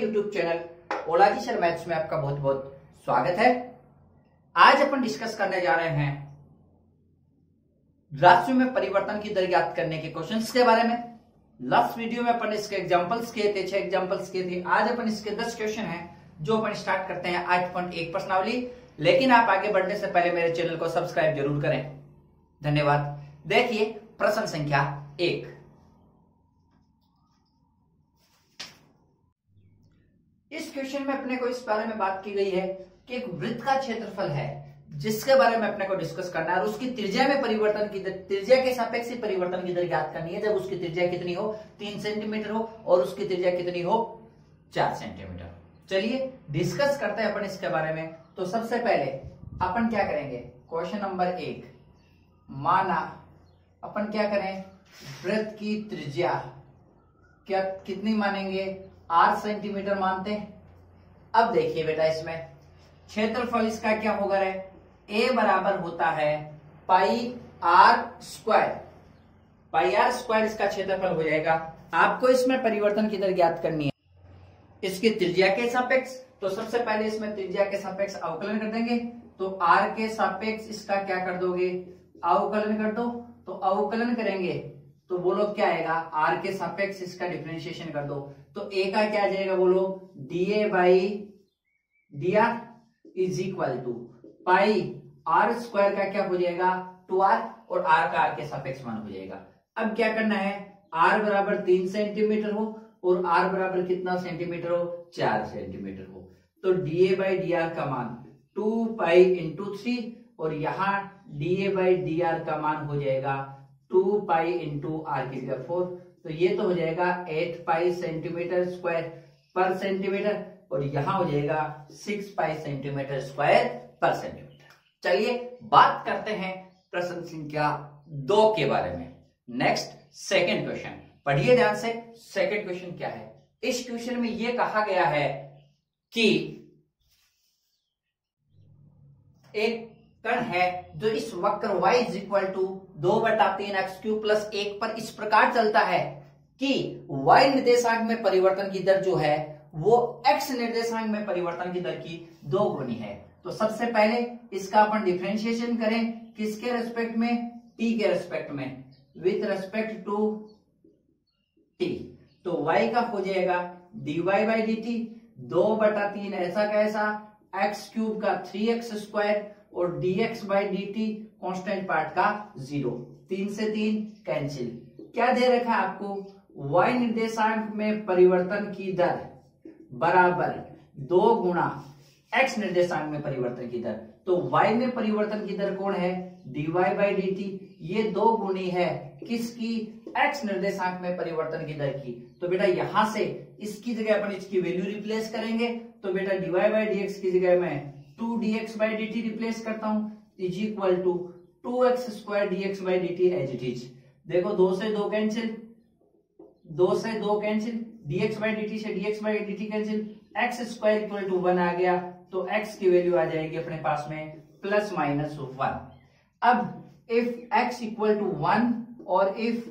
YouTube channel ओलाजी sir maths में आपका बहुत बहुत स्वागत है। आज अपन डिस्कस करने जा रहे हैं राशियों में परिवर्तन की दर ज्ञात करने के क्वेश्चंस के बारे में। लास्ट वीडियो में अपन इसके एग्जांपल्स किए थे, 6 एग्जांपल्स किए थे। आज अपन इसके 10 क्वेश्चन हैं जो अपन स्टार्ट करते हैं 8.1 प्रश्नावली। लेकिन आप आगे बढ़ने से पहले मेरे चैनल को सब्सक्राइब जरूर करें, धन्यवाद। देखिए प्रश्न संख्या 1। इस क्वेश्चन में अपने को इस बारे में बात की गई है कि एक वृत्त का क्षेत्रफल है जिसके बारे में अपने को डिस्कस करना है और उसकी त्रिज्या में परिवर्तन की दर, त्रिज्या के सापेक्ष परिवर्तन की दर ज्ञात करनी है। जब उसकी त्रिज्या कितनी हो, 3 सेंटीमीटर हो और उसकी त्रिज्या कितनी हो, 4 सेंटीमीटर। चलिए डिस्कस करते हैं अपन इसके बारे में। तो सबसे पहले अपन क्या करेंगे, क्वेश्चन नंबर 1 माना अपन क्या करें, वृत्त की त्रिज्या क्या कितनी मानेंगे, 8 सेंटीमीटर मानते हैं। अब देखिए बेटा इसमें क्षेत्रफल इसका क्या होगा रे, a बराबर होता है pi are square. Pi are square इसका क्षेत्रफल हो जाएगा। आपको इसमें परिवर्तन की दर ज्ञात करनी है इसकी त्रिज्या के सापेक्ष। तो सबसे पहले इसमें त्रिज्या के सापेक्ष अवकलन कर देंगे। तो r के सापेक्ष इसका क्या कर दोगे, अवकलन कर दो। तो अवकलन करेंगे तो बोलो क्या आएगा, r के सापेक्ष इसका डिफरेंशिएशन कर दो। तो a का क्या आ जाएगा, बोलो dA by dr is equal to pi are square का क्या हो जाएगा 2r और r का r के सापेक्ष मान हो जाएगा। अब क्या करना है, r बराबर 3 सेंटीमीटर हो और r बराबर कितना सेंटीमीटर हो, 4 सेंटीमीटर हो। तो dA बाई dr का मान 2 पाई इंटू 3 और यहाँ dA बाई dr का मान हो जाएगा 2 पाई इंटू r की जगह 4। तो ये तो हो जाएगा 8 पाई सेंटीमीटर स्क्वायर पर सेंटीमीटर और यहाँ हो जाएगा 6 पाई सेंटीमीटर स्क्वायर पर सेंटीमीटर। चलिए बात करते हैं प्रश्न संख्या 2 के बारे में। नेक्स्ट सेकंड क्वेश्चन पढ़िए ध्यान से। सेकंड क्वेश्चन क्या है, इस क्वेश्चन में ये कहा गया है कि एक कण है जो इस वक्र y is equal to 2/3x³ plus 1 पर इस प्रकार चलता है कि y निर्देशांक में परिवर्तन की दर जो है वो x निर्देशांक में परिवर्तन की दर की 2 गुनी है। तो सबसे पहले इसका अपन डिफरेंशिएशन करें, किसके रेस्पेक्ट में, t के रेस्पेक्ट में, विथ रेस्पेक्ट टू t। तो y का हो जाएगा dy बाई dt 2/3 ऐसा कैसा, x³ का 3x² और dx by dt constant part का 0। 3 से 3 कैंसिल। क्या दे रखा है आपको, y निर्देशांक में परिवर्तन की दर बराबर 2 गुणा x निर्देशांक में परिवर्तन की दर। तो y में परिवर्तन की दर कौन है, dy बाई dt, ये 2 गुनी है किसकी, x निर्देशांक में परिवर्तन की दर की। तो बेटा यहां से इसकी जगह अपन इसकी वैल्यू रिप्लेस करेंगे। तो बेटा dy बाई dx की जगह मैं 2dx बाई dt रिप्लेस करता हूं is equal to 2x² dx by dt as it is. देखो 2 से 2 कैंसिल, 2 से 2 कैंसिल, dx बाई dt से dx by dt cancel, x² equal to 1 आ गया। तो x की वैल्यू आ जाएगी अपने पास में प्लस माइनस 1। अब इफ x इक्वल टू 1 और if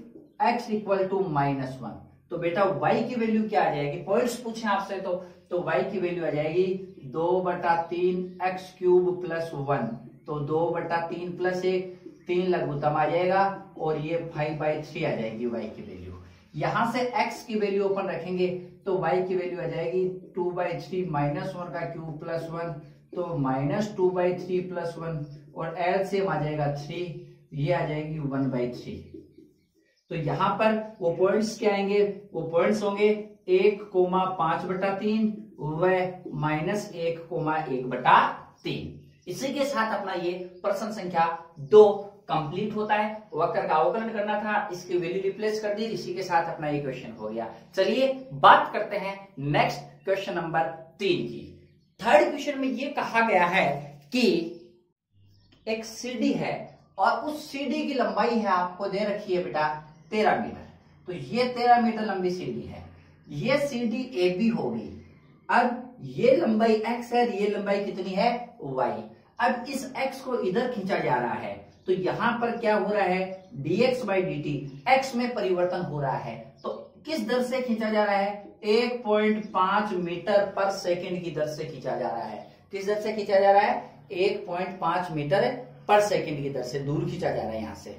x equal to minus 1 तो बेटा y की वैल्यू क्या आ जाएगी, पॉइंट्स पूछे आपसे तो y की वैल्यू आ जाएगी 2/3x³ प्लस 1। तो 2/3 प्लस 1 3 लघुत्तम आ जाएगा और ये 5/3 आ जाएगी y की वैल्यू। यहां से x की वैल्यू अपन रखेंगे तो y की वैल्यू आ जाएगी 2/3 माइनस 1 का क्यूब प्लस 1, तो माइनस 2/3 प्लस 1 और एलसीएम आ जाएगा 3, ये आ जाएगी 1/3। तो यहां पर वो पॉइंट्स क्या आएंगे, वो पॉइंट्स होंगे 1,5/3 व -1,1/3। इसी के साथ अपना ये प्रश्न संख्या 2 कंप्लीट होता है। वक्र का अवकलन करना था, इसकी वैल्यू रिप्लेस कर दी, इसी के साथ अपना ये क्वेश्चन हो गया। चलिए बात करते हैं नेक्स्ट क्वेश्चन नंबर 3 की। थर्ड क्वेश्चन में ये कहा गया है कि एक सीढ़ी है और उस सीढ़ी की लंबाई है आपको दे रखी है बेटा 13 मीटर। तो ये 13 मीटर लंबी सीढ़ी है, ये सीढ़ी AB होगी। अब ये लंबाई x है, ये लंबाई कितनी है y। अब इस x को इधर खींचा जा रहा है तो यहां पर क्या हो रहा है, dx बाई dt x में परिवर्तन हो रहा है। तो किस दर से खींचा जा रहा है, 1.5 मीटर पर सेकंड की दर से खींचा जा रहा है। किस दर से खींचा जा रहा है? 1.5 मीटर पर सेकंड की दर से दूर खींचा जा रहा है यहां से।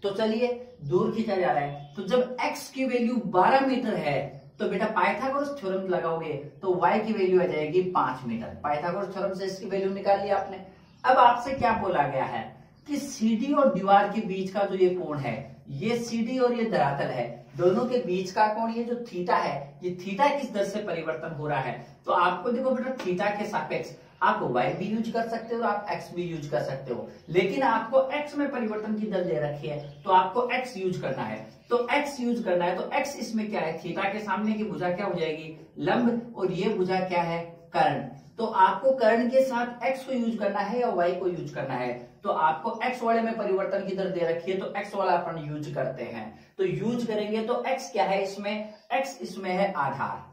तो चलिए दूर खींचा जा रहा है, तो जब x की वैल्यू 12 मीटर है तो बेटा पाइथागोरस थ्योरम लगाओगे तो y की वैल्यू आ जाएगी 5 मीटर। पाइथागोरस थ्योरम से इसकी वैल्यू निकाल लिया आपने। अब आपसे क्या बोला गया है कि सीडी और दीवार के बीच का जो ये कोण है, ये सीडी और ये धरातल है, दोनों के बीच का कोण ये जो थीटा है, ये थीटा किस दर से परिवर्तन हो रहा है। तो आपको देखो बेटा थीटा के सापेक्ष आप y भी यूज कर सकते हो और आप x भी यूज कर सकते हो, लेकिन आपको x में परिवर्तन की दर दे रखी है तो आपको x यूज करना है। तो x यूज करना है तो x इसमें क्या है, थीटा के सामने की भुजा क्या हो जाएगी, लंब, और ये भुजा क्या है, कर्ण। तो आपको कर्ण के साथ x को यूज करना है या y को यूज करना है। तो आपको x वाले में परिवर्तन की दर दे रखी है तो x वाला अपन यूज करते हैं। तो यूज करेंगे तो x क्या है इसमें, x इसमें है आधार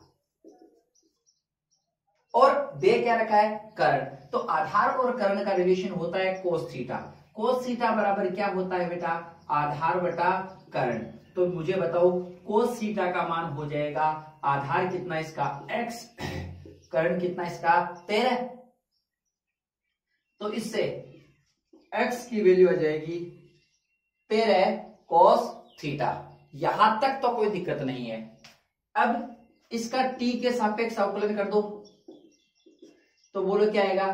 और दे क्या रखा है, कर्ण। तो आधार और कर्ण का रिलेशन होता है कोस थीटा। कोस थीटा बराबर क्या होता है बेटा, आधार बटा कर्ण। तो मुझे बताओ कोस थीटा का मान हो जाएगा, आधार कितना इसका x, कर्ण कितना इसका 13। तो इससे x की वैल्यू आ जाएगी 13 कोस थीटा। यहां तक तो कोई दिक्कत नहीं है। अब इसका t के सापेक्ष अवकलन कर दो तो बोलो क्या आएगा,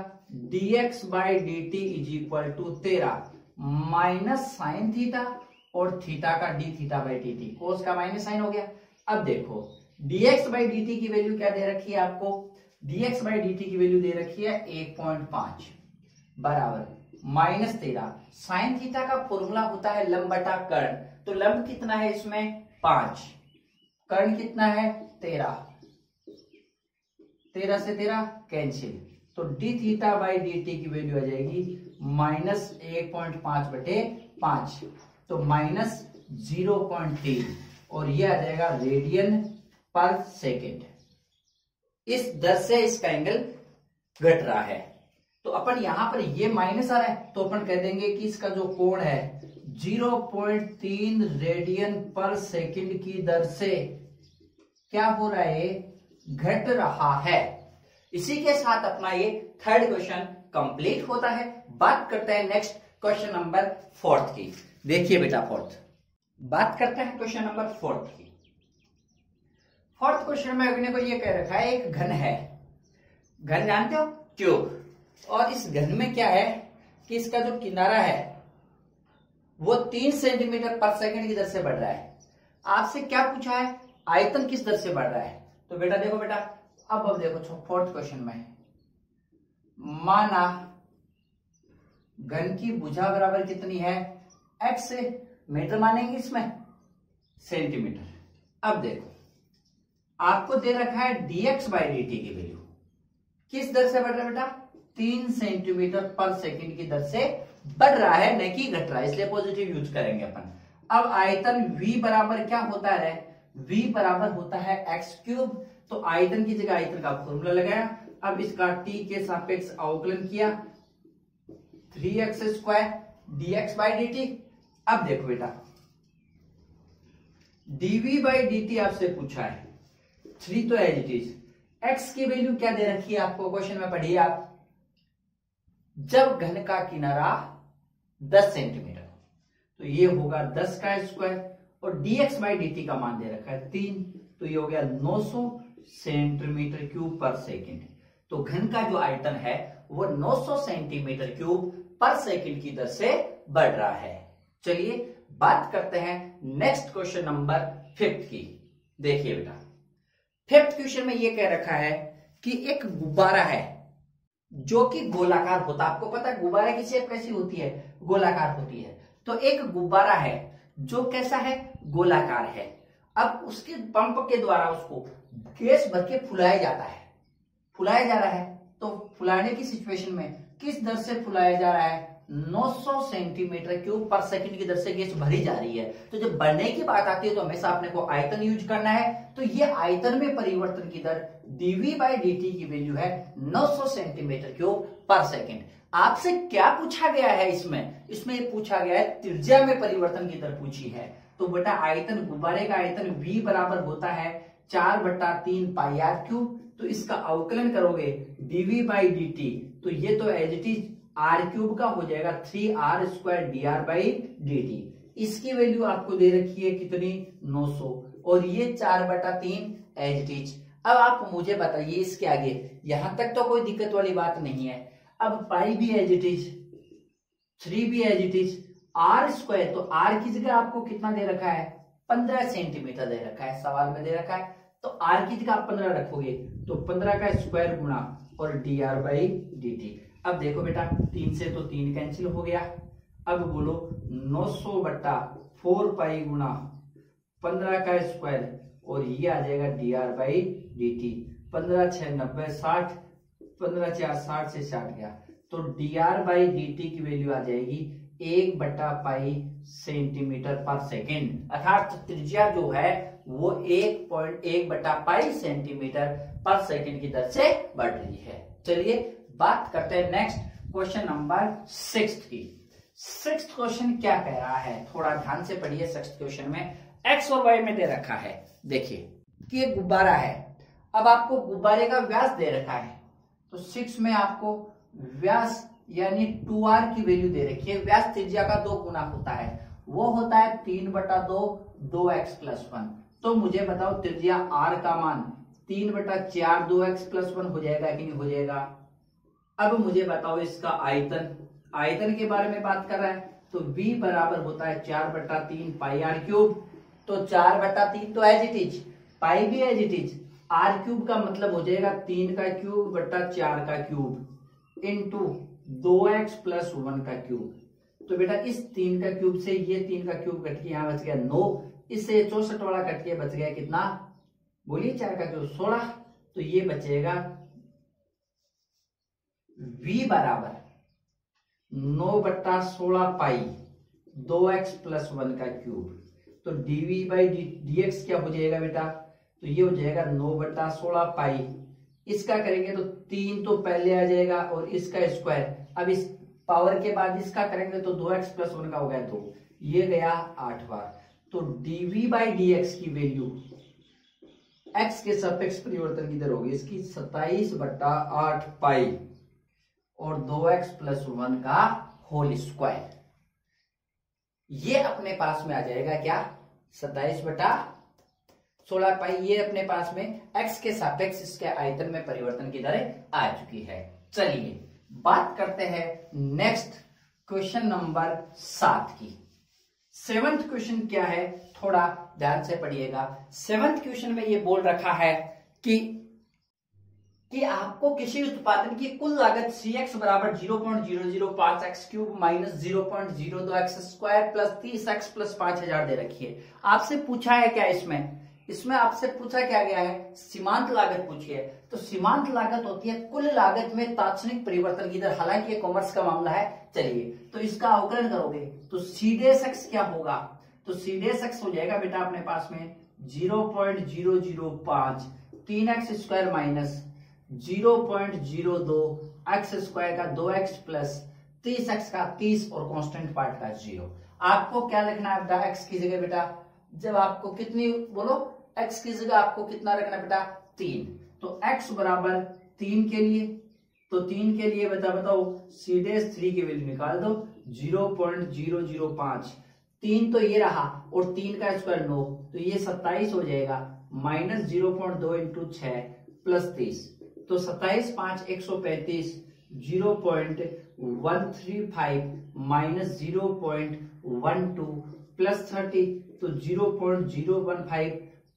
dx by D T is equal to 13 minus sine theta और थीटा का D theta by D T, cos का माइनस साइन हो गया। अब देखो dx बाई डी टी की वैल्यू क्या दे रखी है आपको, dx बाई डी टी की वैल्यू दे रखी है 1.5 बराबर माइनस 13। साइन थीटा का फॉर्मूला होता है लंब बटा कर्ण। तो लंब कितना है इसमें 5, कर्ण कितना है 13, 13 से 13 कैंसिल। तो D theta by D T की वैल्यू आ जाएगी माइनस 1.5 बटे 5, तो माइनस 0.3 और ये आ जाएगा रेडियन पर सेकेंड। इस दर से इसका एंगल घट रहा है। तो अपन यहां पर ये माइनस आ रहा है तो अपन कह देंगे कि इसका जो कोण है 0.3 रेडियन पर सेकेंड की दर से क्या हो रहा है, घट रहा है। इसी के साथ अपना ये थर्ड क्वेश्चन कंप्लीट होता है। बात करते हैं नेक्स्ट क्वेश्चन नंबर 4 की। देखिए बेटा बात करते हैं क्वेश्चन नंबर 4 की। 4th क्वेश्चन में अगले को ये कह रखा है, एक घन है, घन जानते हो, ट्यूब, और इस घन में क्या है कि इसका जो किनारा है वो 3 सेंटीमीटर पर सेकंड की दर से बढ़ रहा है। आपसे क्या पूछा है, आयतन किस दर से बढ़ रहा है। तो बेटा देखो अब देखो 4th क्वेश्चन में माना घन की भुजा बराबर कितनी है, x से मीटर मानेंगे इसमें सेंटीमीटर। अब देखो आपको दे रखा है dx बाई डी टी की वैल्यू किस दर से बढ़ रहा है बेटा, 3 सेंटीमीटर पर सेकंड की दर से बढ़ रहा है, न कि घट रहा है, इसलिए पॉजिटिव यूज करेंगे अपन। अब आयतन v बराबर क्या होता है, v बराबर होता है x क्यूब। तो आयतन की जगह आयतन का फॉर्मूला लगाया। अब इसका t के सापेक्ष अवकलन किया 3x square dx by D T. अब देखो बेटा dv बाई डी टी आपसे पूछा है, 3 तो एज इट इज। x की वैल्यू क्या दे रखी है आपको, क्वेश्चन में पढ़िए आप, जब घन का किनारा 10 सेंटीमीटर तो ये होगा 10 का स्क्वायर, और dx बाई डी टी का मान दे रखा है 3, तो ये हो गया 900 सेंटीमीटर क्यूब पर सेकंड। तो घन का जो आयतन है वो 900 सेंटीमीटर क्यूब पर सेकंड की दर से बढ़ रहा है। चलिए बात करते हैं नेक्स्ट क्वेश्चन नंबर 5 की। देखिए बेटा 5th क्वेश्चन में ये कह रखा है कि एक गुब्बारा है जो कि गोलाकार होता है। आपको पता है गुब्बारे की शेप कैसी होती है, गोलाकार होती है। तो एक गुब्बारा है जो कैसा है, गोलाकार है। अब उसके पंप के द्वारा उसको गैस भर के फुलाया जाता है, फुलाया जा रहा है। तो फुलाने की सिचुएशन में किस दर से फुलाया जा रहा है, 900 सेंटीमीटर क्यूब पर सेकंड की दर से गैस भरी जा रही है। तो जब बढ़ने की बात आती है तो हमेशा अपने को आयतन यूज करना है। तो ये आयतन में परिवर्तन की दर dv बाई डी टी की वैल्यू है 900 सेंटीमीटर क्यूब पर सेकंड। आपसे क्या पूछा गया है इसमें पूछा गया है त्रिज्या में परिवर्तन की दर पूछी है। तो बेटा आयतन, गुब्बारे का आयतन v बराबर होता है 4/3 पाई आर क्यूब। तो इसका अवकलन करोगे dv बाई dt, तो ये तो as it is r cube का हो जाएगा 3r² dr बाई dt। इसकी वैल्यू आपको दे रखी है कितनी, 900, और ये 4/3 एज इट इज। अब आप मुझे बताइए इसके आगे, यहां तक तो कोई दिक्कत वाली बात नहीं है। अब पाई भी एज इट इज, 3 भी एज इट इज, r², तो r की जगह आपको कितना दे रखा है, 15 सेंटीमीटर दे रखा है, सवाल में दे रखा है। तो r की जगह आप 15 रखोगे, तो 15 का स्क्वायर गुना और dr बाई dt। अब देखो बेटा, 3 से तो 3 कैंसिल हो गया। अब बोलो 900/4 पाई गुना 15 का स्क्वायर, और ये आ जाएगा dr बाई dt। 15 6 90 60, 15 4 60 से 60 गया, तो dr बाई dt की वैल्यू आ जाएगी 1/पाई सेंटीमीटर पर सेकेंड, अर्थात त्रिज्या जो है वो 1.1/पाई सेंटीमीटर पर सेकेंड की दर से बढ़ रही है। चलिए बात करते हैं नेक्स्ट क्वेश्चन नंबर 6 की। 6th क्वेश्चन क्या कह रहा है, थोड़ा ध्यान से पढ़िए। 6th क्वेश्चन में x और y में दे रखा है, देखिए कि एक गुब्बारा है। अब आपको गुब्बारे का व्यास दे रखा है, तो 6 में आपको व्यास यानी 2r की वैल्यू दे रखी है। व्यास त्रिज्या का 2 गुना होता है, वो होता है 3/2 2x+1। तो मुझे बताओ त्रिज्या r का मान 3/4 2x+1 हो जाएगा कि नहीं हो जाएगा। अब मुझे बताओ इसका आयतन, आयतन के बारे में बात कर रहा है, तो v बराबर होता है 4/3 पाई आर क्यूब। तो 4/3 तो एज इट इज, पाई भी as it is, r cube का मतलब हो जाएगा 3 का क्यूब बटा 4 का क्यूब इंटू 2x+1 का क्यूब। तो बेटा इस 3 का क्यूब से ये 3 का क्यूब कट के यहां बच गया 9, इससे 64 वाला कट के बच गया कितना, बोलिए 4 का क्यूब 16। तो ये बचेगा v बराबर 9/16 पाई 2x+1 का क्यूब। तो dv बाई dx क्या हो जाएगा बेटा, तो ये हो जाएगा 9/16 पाई, इसका करेंगे तो 3 तो पहले आ जाएगा और इसका स्क्वायर, अब इस पावर के बाद इसका करेंगे तो 2x+1 का हो गया 2, ये गया 8 बार। तो dv बाई dx की वैल्यू x के सापेक्ष परिवर्तन की दर होगी इसकी 27/8 पाई और 2x+1 का होल स्क्वायर। ये अपने पास में आ जाएगा क्या, 27/16 पाई। ये अपने पास में x के सापेक्ष इसके आयतन में परिवर्तन की दर आ चुकी है। चलिए बात करते हैं नेक्स्ट क्वेश्चन नंबर 7 की। 7th क्वेश्चन क्या है, थोड़ा ध्यान से पढ़िएगा। 7th क्वेश्चन में ये बोल रखा है कि आपको किसी उत्पादन की कुल लागत Cx बराबर 0.005x³ minus 0.02x² plus 30x plus 5000 दे रखी है। आपसे पूछा है क्या, इसमें आपसे पूछा क्या गया है, सीमांत लागत पूछी है। तो सीमांत लागत होती है कुल लागत में तात्क्षणिक परिवर्तन की दर, हालांकि ये कॉमर्स का मामला है। चलिए तो इसका अवकलन करोगे तो C' क्या होगा, तो C' हो जाएगा बेटा अपने पास में 0.005 3x² माइनस 0.02 x² का 2x प्लस 30x का 30 और कांस्टेंट पार्ट का 0। आपको क्या लिखना है बेटा, x की जगह बेटा, जब आपको कितनी बोलो, x की जगह आपको कितना रखना बेटा 3। तो x बराबर 3 के लिए, तो 3 के लिए बताओ C'3 की वैल्यू निकाल दो 0.005। 3 तो ये रहा और 3 का स्क्वायर 9, तो ये 27 हो जाएगा माइनस 0.2 इंटू 6 प्लस 30, तो 27 5 135 0.135 माइनस 0.12 प्लस 30, तो 0.015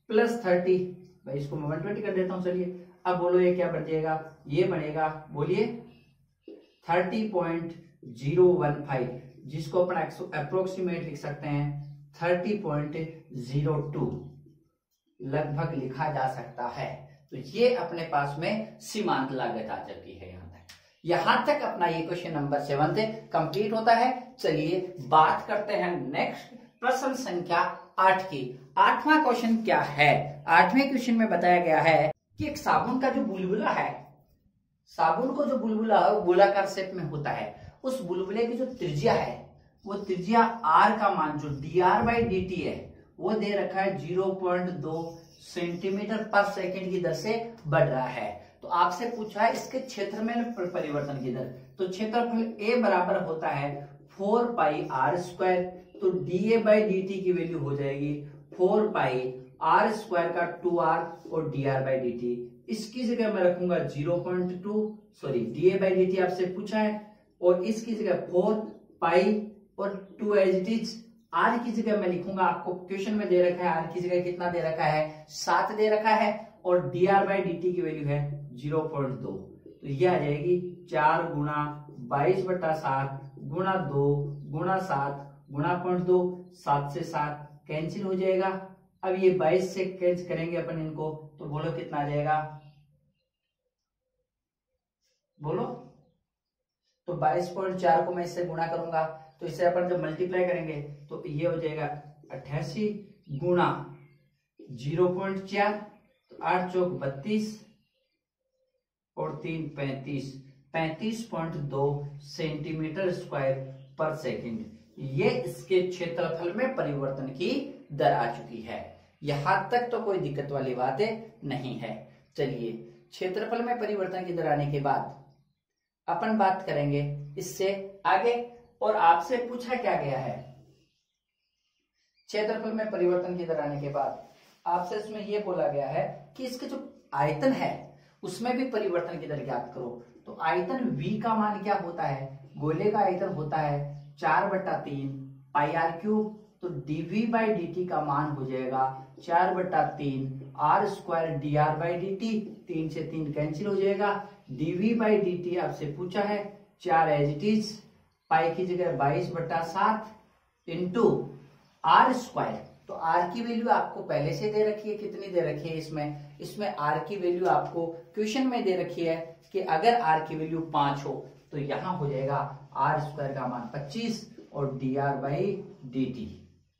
प्लस 30, भाई इसको मैं 120 कर देता हूं। चलिए अब बोलो ये क्या बन जाएगा, ये बनेगा बोलिए 30.015, जिसको अपन अप्रोक्सीमेट लिख सकते हैं 30.02 लगभग लिखा जा सकता है। तो ये अपने पास में सीमांत लागत आ जाती है। यहां तक अपना ये क्वेश्चन नंबर 7 कंप्लीट होता है। चलिए बात करते हैं नेक्स्ट प्रश्न संख्या 8 की। 8वां क्वेश्चन क्या है, 8वें क्वेश्चन में बताया गया है कि एक साबुन का जो बुलबुला है, साबुन को जो बुलबुला है वो गोलाकार शेप में होता है, उस बुलबुले की जो त्रिज्या है वो त्रिज्या r का मान जो dr/dt है वो दे रखा है 0.2 सेंटीमीटर पर सेकंड की दर से बढ़ रहा है। तो आपसे पूछा है इसके क्षेत्र में परिवर्तन की दर, तो क्षेत्रफल A बराबर होता है 4 पाई आर स्क्वायर, तो dA बाई dt की वैल्यू हो जाएगी 4 पाई आर स्क्वायर का 2r और dr बाई dt। इसकी जगह मैं रखूंगा 0.2, सॉरी dA बाई dt आपसे पूछा है, और इसकी जगह 4 पाई और 2 एज इट इज। आर की जगह मैं लिखूंगा, आपको क्वेश्चन में दे रखा है आर की जगह कितना दे रखा है, 7 दे रखा है, और dr बाई dt की वैल्यू है 0.2। तो ये आ जाएगी 4 गुणा 22/7 गुणा 2 गुणा 7 गुणा 0.2, 7 से 7 कैंसिल हो जाएगा। अब ये 22 से कैंसिल करेंगे अपन इनको, तो बोलो कितना आ जाएगा, बोलो। तो 22.4 को मैं इससे गुणा करूंगा, तो इसे अपन जब मल्टीप्लाई करेंगे तो ये हो जाएगा 88 गुणा 0.4, तो 8 चौक 32 और 3 35, 35.2 सेंटीमीटर स्क्वायर पर सेकंड। ये इसके क्षेत्रफल में परिवर्तन की दर आ चुकी है। यहां तक तो कोई दिक्कत वाली बातें नहीं है। चलिए, क्षेत्रफल में परिवर्तन की दर आने के बाद अपन बात करेंगे इससे आगे, और आपसे पूछा क्या गया है, क्षेत्रफल में परिवर्तन की दर आने के बाद आपसे इसमें यह बोला गया है कि इसके जो आयतन है उसमें भी परिवर्तन की दर ज्ञात करो। तो आयतन V का मान क्या होता है, गोले का आयतन होता है 4/3 पाई आर क्यूब, तो dV बाई dt का मान हो जाएगा 4/3 r square dr by dt, 3 से 3 कैंसिल हो जाएगा। dV बाई dt आपसे पूछा है 4 एज इट इज, पाई की जगह 22/7 इंटू आर स्क्वायर। तो आर की वैल्यू आपको पहले से दे रखी है, कितनी दे रखी है इसमें आर की वैल्यू आपको क्वेश्चन में दे रखी है कि अगर आर की वैल्यू 5 हो तो यहां हो जाएगा आर स्क्वायर का मान 25 और dr बाई dt।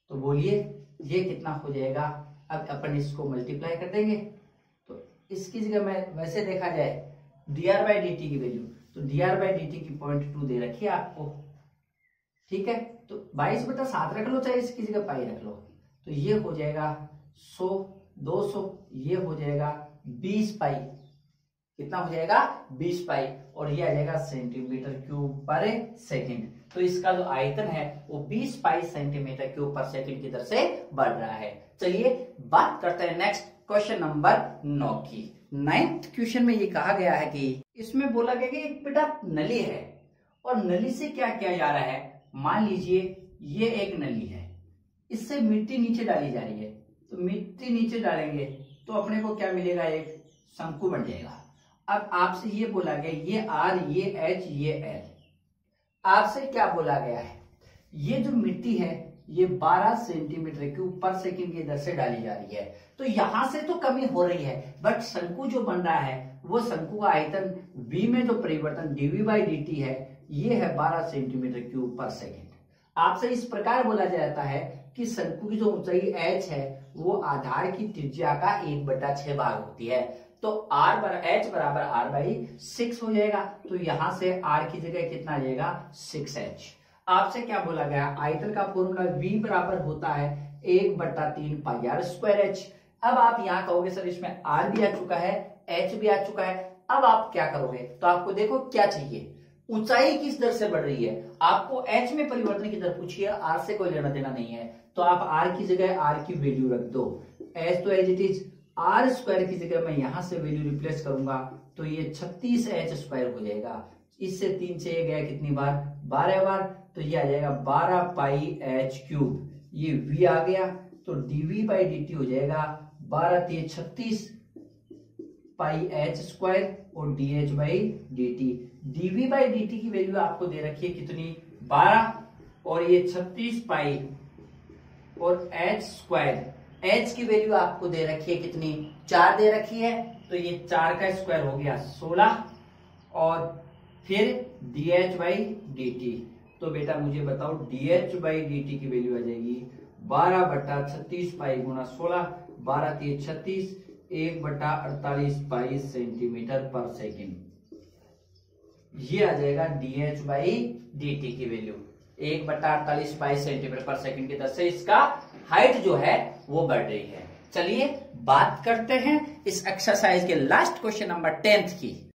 तो बोलिए ये कितना हो जाएगा। अब अपन इसको मल्टीप्लाई कर देंगे, तो इसकी जगह में वैसे देखा जाए dr बाई dt की वैल्यू, तो dr बाई dt की 0.2 दे रखी है आपको, ठीक है। तो 22/7 रख लो, चाहे इसकी जगह पाई रख लो, तो ये हो जाएगा 100 200, ये हो जाएगा 20 पाई, कितना हो जाएगा 20 पाई, और ये आ जाएगा सेंटीमीटर क्यूब पर सेकंड। तो इसका जो आयतन है वो 20 पाई सेंटीमीटर क्यूब पर सेकंड की दर से बढ़ रहा है। चलिए बात करते हैं नेक्स्ट क्वेश्चन नंबर 9 की। 9th क्वेश्चन में ये कहा गया है कि इसमें बोला गया कि एक बेटा नली है, और नली से क्या किया जा रहा है, मान लीजिए ये एक नली है, इससे मिट्टी नीचे डाली जा रही है, तो मिट्टी नीचे डालेंगे तो अपने को क्या मिलेगा, एक शंकु बन जाएगा। अब आपसे ये बोला गया, ये आर, ये एच, ये एल, आपसे क्या बोला गया है, ये जो मिट्टी है ये 12 सेंटीमीटर क्यूब पर सेकंड की दर से डाली जा रही है। तो यहां से तो कमी हो रही है, बट शंकु जो बन रहा है वो शंकु का आयतन V में जो परिवर्तन dV बाई dt है ये है 12 सेंटीमीटर क्यूब पर सेकंड। आपसे इस प्रकार बोला जाता है कि शंकु की जो ऊंचाई h है वो आधार की त्रिज्या का 1/6 भाग होती है। तो h बराबर r बाई 6 हो जाएगा, तो यहां से r की जगह कितना आ जाएगा 6h। आपसे क्या बोला गया, आयतन का फॉर्मूला V बराबर होता है 1/3 पाई आर स्क्वायर h। अब आप यहाँ कहोगे सर इसमें r भी आ चुका है, h भी आ चुका है, अब आप क्या करोगे, तो आपको देखो क्या चाहिए, ऊंचाई किस दर से बढ़ रही है, आपको h में परिवर्तन की दर पूछी है, r से कोई लेना देना नहीं है, तो आप r की जगह r की वैल्यू रख दो, h तो as it is, r square की जगह मैं यहां से वैल्यू रिप्लेस करूंगा तो ये 36h स्क्वायर हो जाएगा। इससे 3 से ये गया कितनी बार, 12 बार, तो ये आ जाएगा 12 पाई h क्यूब, ये v आ गया, तो dv बाई dt हो जाएगा 12 3 36 पाई h स्क्वायर और dh by dt। dv by dt की वैल्यू आपको दे रखी है कितनी, 12, और ये 36 पाई और h स्क्वायर, h की वैल्यू आपको दे रखी है कितनी, 4 दे रखी है, तो ये 4 का स्क्वायर हो गया 16, और फिर dh बाई dt। तो बेटा मुझे बताओ dh बाई dt की वैल्यू आ जाएगी 12/36 पाई गुणा 16, 12 3 36, 1/48 पाई सेंटीमीटर पर सेकंड। ये आ जाएगा dh बाई dt की वैल्यू 1/48 पाई सेंटीमीटर पर सेकंड की दर से इसका हाइट जो है वो बढ़ रही है। चलिए बात करते हैं इस एक्सरसाइज के लास्ट क्वेश्चन नंबर 10 की।